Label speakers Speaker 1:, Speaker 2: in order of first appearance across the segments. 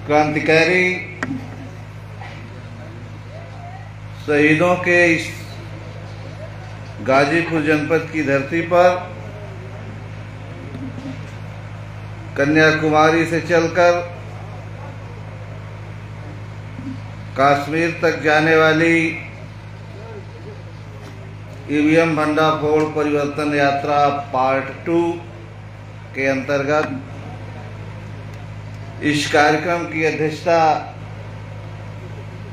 Speaker 1: क्रांतिकारी शहीदों के इस गाजीपुर जनपद की धरती पर कन्याकुमारी से चलकर कश्मीर तक जाने वाली ईवीएम भंडाफोड़ परिवर्तन यात्रा पार्ट 2 के अंतर्गत इस कार्यक्रम की अध्यक्षता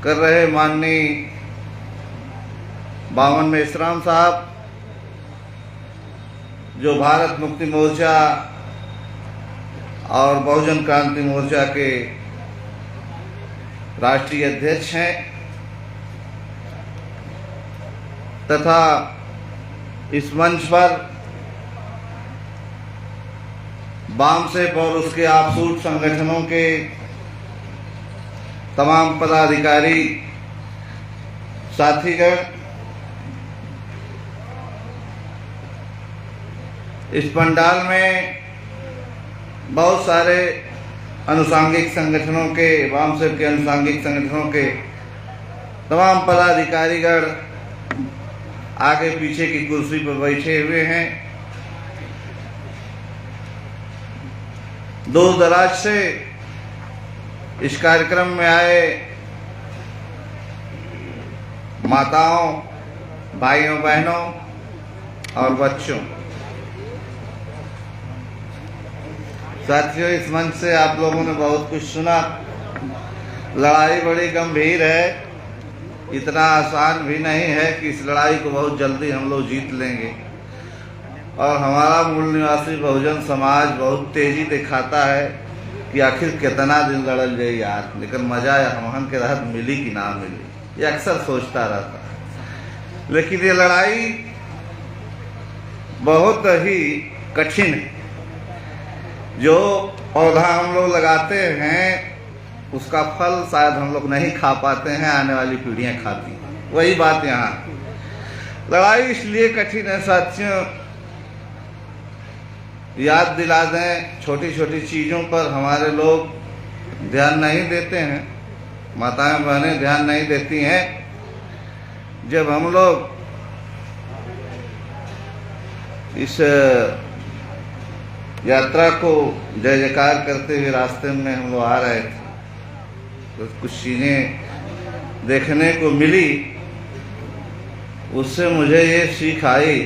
Speaker 1: कर रहे माननीय बावन मेश्राम साहब, जो भारत मुक्ति मोर्चा और बहुजन क्रांति मोर्चा के राष्ट्रीय अध्यक्ष हैं, तथा इस मंच पर वामसेप और उसके आफसूट संगठनों के तमाम पदाधिकारी साथीगण, इस पंडाल में बहुत सारे अनुसांगिक संगठनों के, वामसेप के अनुसांगिक संगठनों के तमाम पदाधिकारीगण आगे पीछे की कुर्सी पर बैठे हुए हैं। दूर दराज से इस कार्यक्रम में आए माताओं, भाइयों, बहनों और बच्चों, साथियों, इस मंच से आप लोगों ने बहुत कुछ सुना। लड़ाई बड़ी गंभीर है, इतना आसान भी नहीं है कि इस लड़ाई को बहुत जल्दी हम लोग जीत लेंगे। और हमारा मूल निवासी बहुजन समाज बहुत तेजी दिखाता है कि आखिर कितना दिन लड़ल जाए यार, लेकिन मजा हमहन के रहत मिली कि ना मिली, ये अक्सर सोचता रहता है। लेकिन ये लड़ाई बहुत ही कठिन है। जो पौधा हम लोग लगाते हैं उसका फल शायद हम लोग नहीं खा पाते हैं, आने वाली पीढ़ियां खाती हैं। वही बात यहाँ लड़ाई इसलिए कठिन है साथियों, याद दिला दें, छोटी छोटी चीज़ों पर हमारे लोग ध्यान नहीं देते हैं, माताएं बहनें ध्यान नहीं देती हैं। जब हम लोग इस यात्रा को जय जयकार करते हुए रास्ते में हम लोग आ रहे थे तो कुछ चीज़ें देखने को मिली, उससे मुझे ये सीख आई।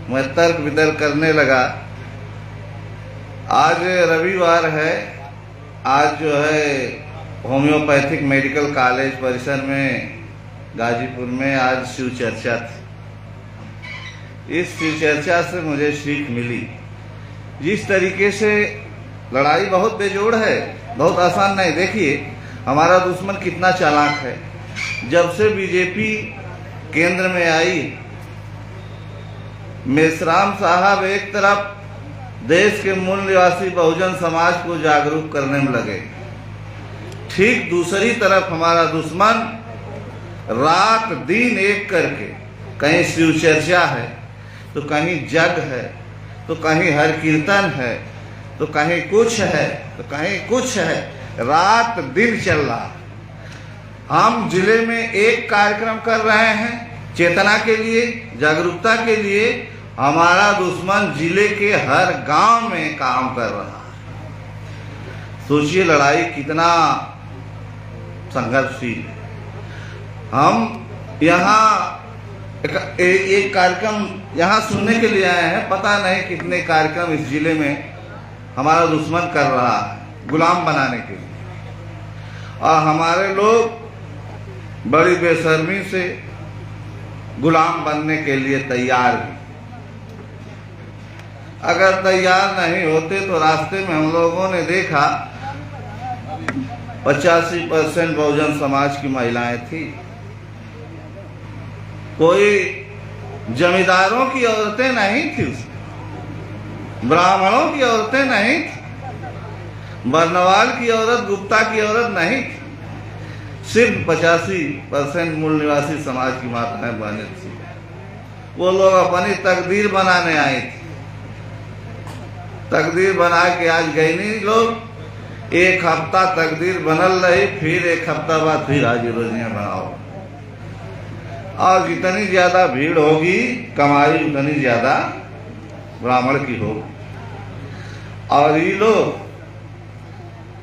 Speaker 1: मैं तर्क वितर्क करने लगा। आज रविवार है, आज जो है होम्योपैथिक मेडिकल कॉलेज परिसर में गाजीपुर में आज शिव चर्चा थी। इस शिव चर्चा से मुझे सीख मिली, जिस तरीके से लड़ाई बहुत बेजोड़ है, बहुत आसान नहीं। देखिए हमारा दुश्मन कितना चालाक है। जब से बीजेपी केंद्र में आई, मेश्राम साहब एक तरफ देश के मूल निवासी बहुजन समाज को जागरूक करने में लगे, ठीक दूसरी तरफ हमारा दुश्मन रात दिन एक करके कहीं शिव चर्चा है तो कहीं जग है तो कहीं हर कीर्तन है तो कहीं कुछ है तो कहीं कुछ है, रात दिन चल रहा। हम जिले में एक कार्यक्रम कर रहे हैं चेतना के लिए, जागरूकता के लिए, हमारा दुश्मन जिले के हर गांव में काम कर रहा है। सोचिए लड़ाई कितना संघर्षशील है। हम यहाँ एक कार्यक्रम यहाँ सुनने के लिए आए हैं, पता नहीं कितने कार्यक्रम इस जिले में हमारा दुश्मन कर रहा है गुलाम बनाने के लिए, और हमारे लोग बड़ी बेशर्मी से गुलाम बनने के लिए तैयार हैं। अगर तैयार नहीं होते तो रास्ते में हम लोगों ने देखा 85% बहुजन समाज की महिलाएं थी। कोई जमींदारों की औरतें नहीं थी, ब्राह्मणों की औरतें नहीं थी, बर्नवाल की औरत, गुप्ता की औरत नहीं थी। सिर्फ 85% मूल निवासी समाज की माताएं बहनें थी। वो लोग अपनी तकदीर बनाने आई थी। तकदीर बना के आज गई नहीं लोग एक हफ्ता तकदीर बनल रही, फिर एक हफ्ता बाद फिर हाजी रोजियां बनाओ। और जितनी ज्यादा भीड़ होगी कमाई उतनी ज्यादा ब्राह्मण की होगी। और ये लोग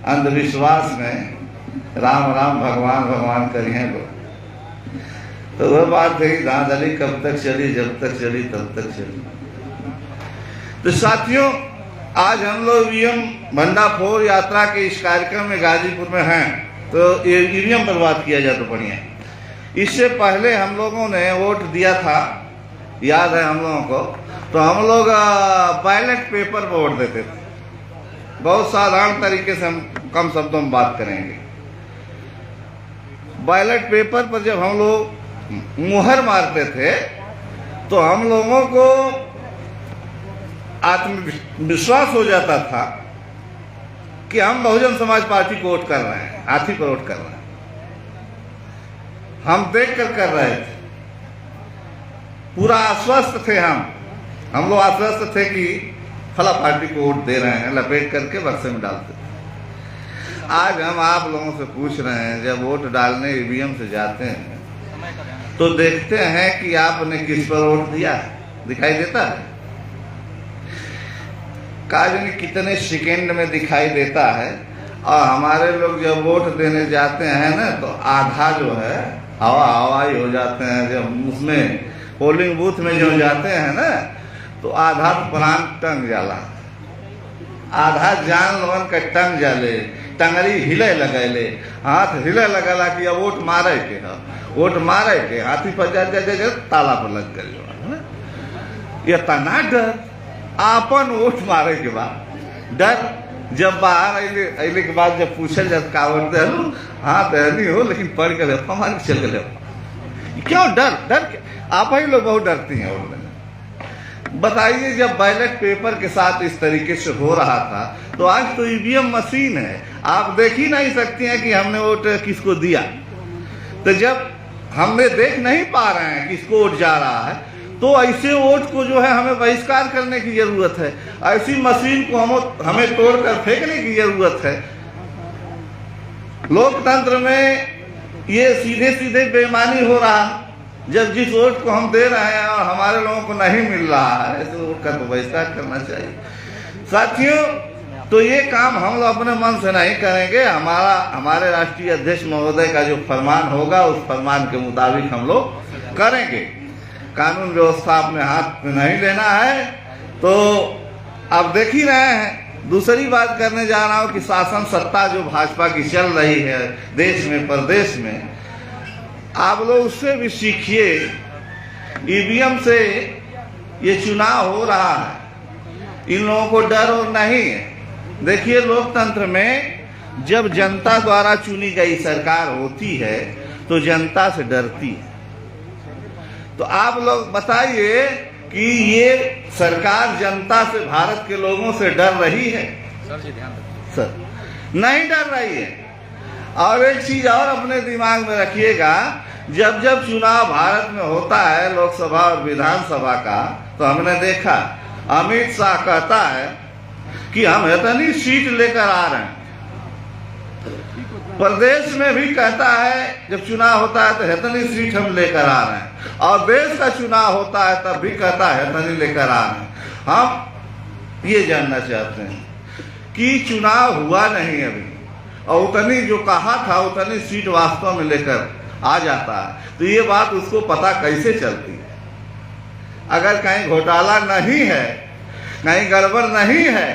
Speaker 1: अंधविश्वास में राम राम भगवान भगवान करिए लोग। तो वह बात है कि धांधली कब तक चली, जब तक चली तब तक चली। तो साथियों, आज हम लोग ईवीएम भंडाफोर यात्रा के इस कार्यक्रम में गाजीपुर में हैं, तो ये ईवीएम पर बात किया जाए तो बढ़िया। इससे पहले हम लोगों ने वोट दिया था, याद है हम लोगों को, तो हम लोग बैलेट पेपर पर वोट देते थे। बहुत साधारण तरीके से हम कम शब्दों में बात करेंगे। बैलेट पेपर पर जब हम लोग मुहर मारते थे तो हम लोगों को आत्मविश्वास हो जाता था कि हम बहुजन समाज पार्टी को वोट कर रहे हैं, हाथी पर वोट कर रहे हैं। हम देख कर रहे थे, पूरा आश्वस्त थे हम लोग आश्वस्त थे कि फला पार्टी को वोट दे रहे हैं, लपेट करके बक्से में डालते थे। आज हम आप लोगों से पूछ रहे हैं, जब वोट डालने ईवीएम से जाते हैं तो देखते हैं कि आपने किस पर वोट दिया है, दिखाई देता है? काजनी कितने सेकेंड में दिखाई देता है। और हमारे लोग जब वोट देने जाते हैं ना, तो आधा जो है हवाई हो जाते हैं। जब उसमें पोलिंग बूथ में जो जाते हैं ना, तो आधा प्राण टंग जाला, आधा जान लोगन का टंग जाले, टंगरी हिले लगेले, हाथ हिले लगला कि अब वोट मारे के है, वोट मारे के हाथी पर जा ताला पर लग गए। ये तना डर आपन वोट मारे के बाद डर। जब बाहर अले के बाद जब पूछल जात का वोट दे, हाँ दहनी हो लेकिन पढ़ के हमारे चल गए। क्यों डर? डर आप ही लोग बहुत डरती हैं वोट देने। बताइए, जब बैलेट पेपर के साथ इस तरीके से हो रहा था, तो आज तो ईवीएम मशीन है, आप देख ही नहीं सकती हैं कि हमने वोट किसको दिया। तो जब हमने देख नहीं पा रहे हैं किसको वोट जा रहा है, तो ऐसे वोट को जो है हमें बहिष्कार करने की जरूरत है। ऐसी मशीन को हमें तोड़कर फेंकने की जरूरत है। लोकतंत्र में ये सीधे सीधे बेईमानी हो रहा है। जब जिस वोट को हम दे रहे हैं और हमारे लोगों को नहीं मिल रहा है, ऐसे वोट का तो बहिष्कार करना चाहिए। साथियों, तो ये काम हम लोग अपने मन से नहीं करेंगे। हमारे राष्ट्रीय अध्यक्ष महोदय का जो फरमान होगा, उस फरमान के मुताबिक हम लोग करेंगे। कानून व्यवस्था अपने हाथ में नहीं लेना है। तो आप देख ही रहे हैं। दूसरी बात करने जा रहा हूं कि शासन सत्ता जो भाजपा की चल रही है देश में, प्रदेश में, आप लोग उससे भी सीखिए। ईवीएम से ये चुनाव हो रहा है, इन लोगों को डर और नहीं है। देखिए, लोकतंत्र में जब जनता द्वारा चुनी गई सरकार होती है तो जनता से डरती है। तो आप लोग बताइए कि ये सरकार जनता से, भारत के लोगों से डर रही है? सर, नहीं डर रही है। और एक चीज और अपने दिमाग में रखिएगा, जब जब चुनाव भारत में होता है, लोकसभा और विधानसभा का, तो हमने देखा अमित शाह कहता है कि हम इतनी सीट लेकर आ रहे हैं। प्रदेश में भी कहता है, जब चुनाव होता है तो इतनी सीट हम लेकर आ रहे हैं। और देश का चुनाव होता है तब भी कहता है इतनी लेकर आ रहे हैं। हम ये जानना चाहते हैं कि चुनाव हुआ नहीं अभी, और उतनी जो कहा था उतनी सीट वास्तव में लेकर आ जाता है, तो ये बात उसको पता कैसे चलती है? अगर कहीं घोटाला नहीं है, कहीं गड़बड़ नहीं है,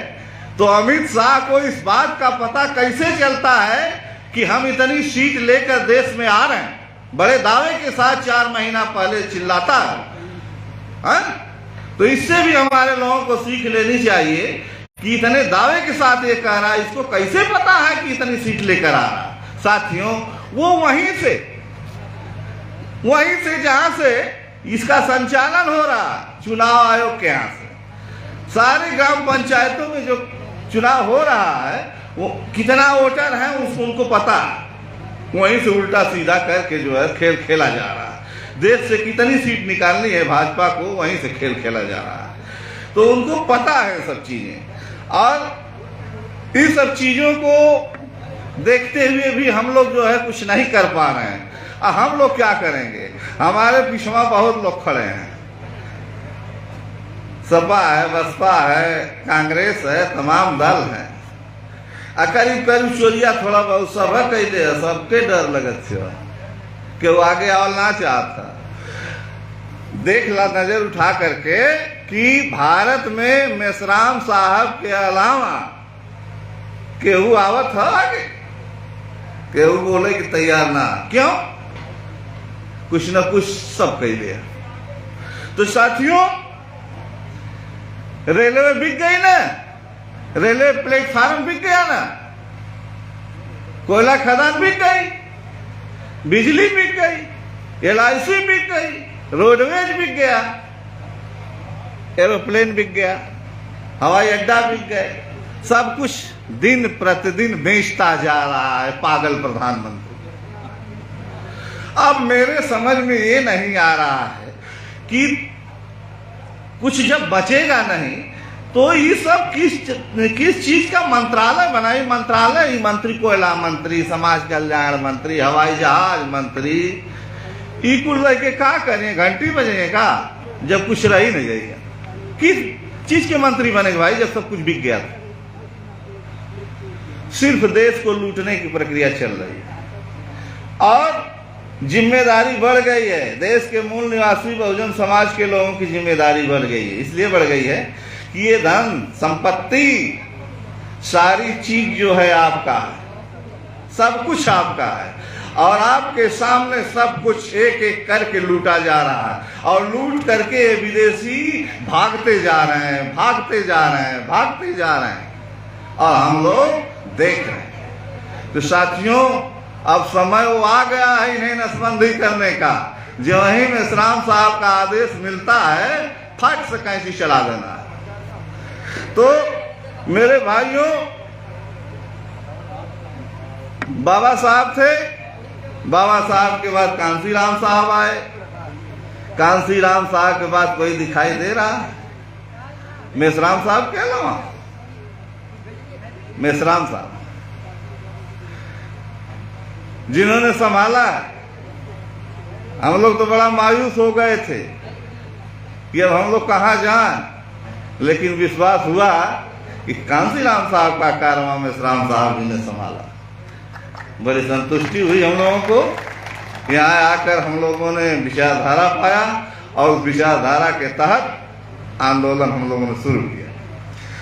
Speaker 1: तो अमित शाह को इस बात का पता कैसे चलता है कि हम इतनी सीट लेकर देश में आ रहे हैं? बड़े दावे के साथ 4 महीना पहले चिल्लाता है। तो इससे भी हमारे लोगों को सीख लेनी चाहिए कि इतने दावे के साथ ये कह रहा है, इसको कैसे पता है कि इतनी सीट लेकर आ रहा है? साथियों, वो वहीं से जहां से इसका संचालन हो रहा है, चुनाव आयोग के यहाँ से सारे ग्राम पंचायतों में जो चुनाव हो रहा है, वो कितना वोटर है उनको पता है। वहीं से उल्टा सीधा करके जो है खेल खेला जा रहा है। देश से कितनी सीट निकालनी है भाजपा को, वहीं से खेल खेला जा रहा है। तो उनको पता है सब चीजें। और इन सब चीजों को देखते हुए भी हम लोग जो है कुछ नहीं कर पा रहे हैं। हम लोग क्या करेंगे? हमारे पिछवा बहुत लोग खड़े हैं, सपा है, बसपा है, कांग्रेस है, तमाम दल हैं। करीब करीब चोरिया थोड़ा बहुत सब है, कहते हैं सबके डर लगत छो कि वो आगे आवल ना चाहता। देख ला नजर उठा करके कि भारत में मेश्राम साहब के अलावा केहू आवत है आगे? केहू बोले कि तैयार ना, क्यों? कुछ न कुछ सब कह दिया। तो साथियों, रेलवे बिक गई ना, रेलवे प्लेटफार्म बिक गया ना, कोयला खदान बिक गई, बिजली बिक गई, LIC बिक गई, रोडवेज बिक गया, एरोप्लेन बिक गया, हवाई अड्डा बिक गए। सब कुछ दिन प्रतिदिन बेचता जा रहा है पागल प्रधानमंत्री। अब मेरे समझ में ये नहीं आ रहा है कि कुछ जब बचेगा नहीं तो ये सब किस चीज का मंत्रालय बनाई? मंत्रालय ही मंत्री, कोयला मंत्री, समाज कल्याण मंत्री, हवाई जहाज मंत्री, ई कुल रह के क्या करें? घंटी बजेंगे का जब कुछ रही नहीं जाएगा? किस चीज के मंत्री बनेगा भाई जब सब कुछ बिक गया? सिर्फ देश को लूटने की प्रक्रिया चल रही है और जिम्मेदारी बढ़ गई है। देश के मूल निवासी बहुजन समाज के लोगों की जिम्मेदारी बढ़ गई है। इसलिए बढ़ गई है कि ये धन संपत्ति सारी चीज जो है आपका है, सब कुछ आपका है और आपके सामने सब कुछ एक एक करके लूटा जा रहा है और लूट करके विदेशी भागते जा रहे हैं, भागते जा रहे हैं, भागते जा रहे हैं और हम लोग देख रहे हैं। तो साथियों, अब समय वो आ गया है इन्हें नसबंदी करने का। जो ही मेश्राम साहब का आदेश मिलता है, फट से कैंची चला देना है। तो मेरे भाइयों, बाबा साहब थे, बाबा साहब के बाद कांसीराम साहब आए, कांसीराम साहब के बाद कोई दिखाई दे रहा है? मेश्राम साहब के अलावा मेश्राम साहब जिन्होंने संभाला। हम लोग तो बड़ा मायूस हो गए थे कि अब हम लोग कहाँ जाएं, लेकिन विश्वास हुआ कि कांसीराम साहब का कारवां मेश्राम साहब जी ने संभाला। बड़ी संतुष्टि हुई हम लोगों को। यहाँ आकर हम लोगों ने विचारधारा पाया और उस विचारधारा के तहत आंदोलन हम लोगों ने शुरू किया।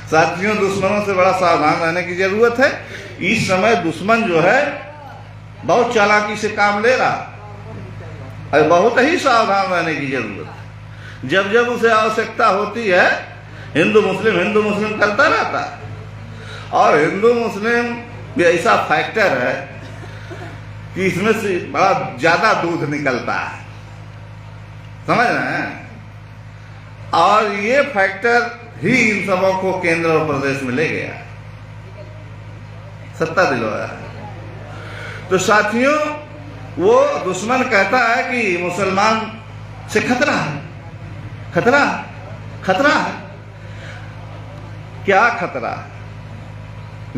Speaker 1: साथियों, दुश्मनों से बड़ा सावधान रहने की जरूरत है। इस समय दुश्मन जो है बहुत चालाकी से काम ले रहा है, बहुत ही सावधान रहने की जरूरत है। जब जब उसे आवश्यकता होती है, हिंदू मुस्लिम करता रहता है और हिंदू मुस्लिम भी ऐसा फैक्टर है कि इसमें से बड़ा ज्यादा दूध निकलता है, समझ रहे हैं? और ये फैक्टर ही इन सबों को केंद्र और प्रदेश में ले गया, सत्ता दिलवाया है। तो साथियों, वो दुश्मन कहता है कि मुसलमान से खतरा है, खतरा खतरा है। क्या खतरा है?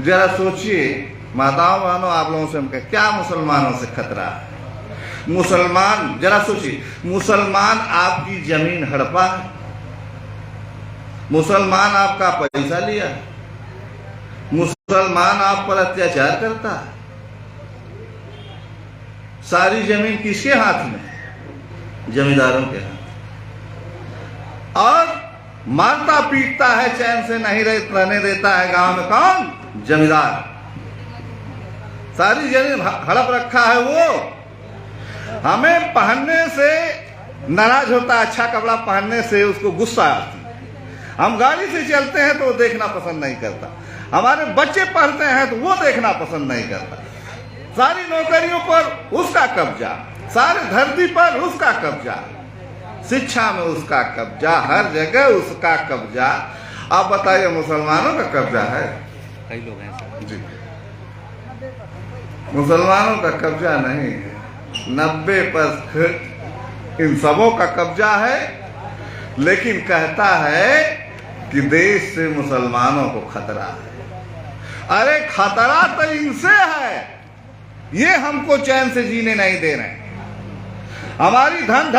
Speaker 1: जरा सोचिए माताओं बहनों, आप लोगों से हम कहें, क्या मुसलमानों से खतरा है? मुसलमान, जरा सोचिए, मुसलमान आपकी जमीन हड़पा है, मुसलमान आपका पैसा लिया, मुसलमान आप पर अत्याचार करता है। सारी जमीन किसके हाथ में? जमींदारों के हाथ। और मारता पीटता है, चैन से नहीं रहने देता है गांव में। कौन? जमींदार। सारी जमीन हड़प रखा है वो। हमें पहनने से नाराज होता है, अच्छा कपड़ा पहनने से उसको गुस्सा आती है। हम गाड़ी से चलते हैं तो वो देखना पसंद नहीं करता, हमारे बच्चे पढ़ते हैं तो वो देखना पसंद नहीं करता। सारी नौकरियों पर उसका कब्जा, सारी धरती पर उसका कब्जा, शिक्षा में उसका कब्जा, हर जगह उसका कब्जा। आप बताइए, मुसलमानों का कब्जा है?
Speaker 2: कई लोग हैं
Speaker 1: जी, मुसलमानों का कब्जा नहीं है। 90% इन सबों का कब्जा है, लेकिन कहता है कि देश से मुसलमानों को खतरा है। अरे खतरा तो इनसे है, ये हमको चैन से जीने नहीं दे रहे। हमारी धन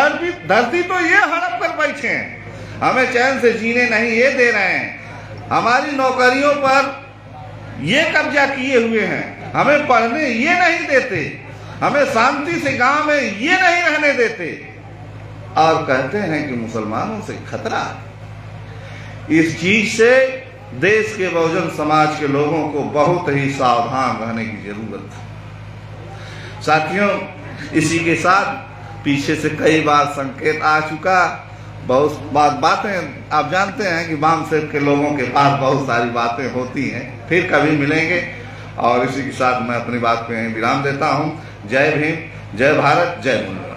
Speaker 1: धरती तो ये हड़प कर बैठे हैं, हमें चैन से जीने नहीं ये दे रहे हैं। हमारी नौकरियों पर ये कब्जा किए हुए हैं, हमें पढ़ने ये नहीं देते, हमें शांति से गांव में ये नहीं रहने देते, और कहते हैं कि मुसलमानों से खतरा। इस चीज से देश के बहुजन समाज के लोगों को बहुत ही सावधान रहने की जरूरत है। साथियों, इसी के साथ पीछे से कई बार संकेत आ चुका, बहुत बातें आप जानते हैं कि वाम सेक के लोगों के पास बहुत सारी बातें होती हैं। फिर कभी मिलेंगे, और इसी के साथ मैं अपनी बात पे विराम देता हूं। जय भीम, जय भारत, जय मुल्क।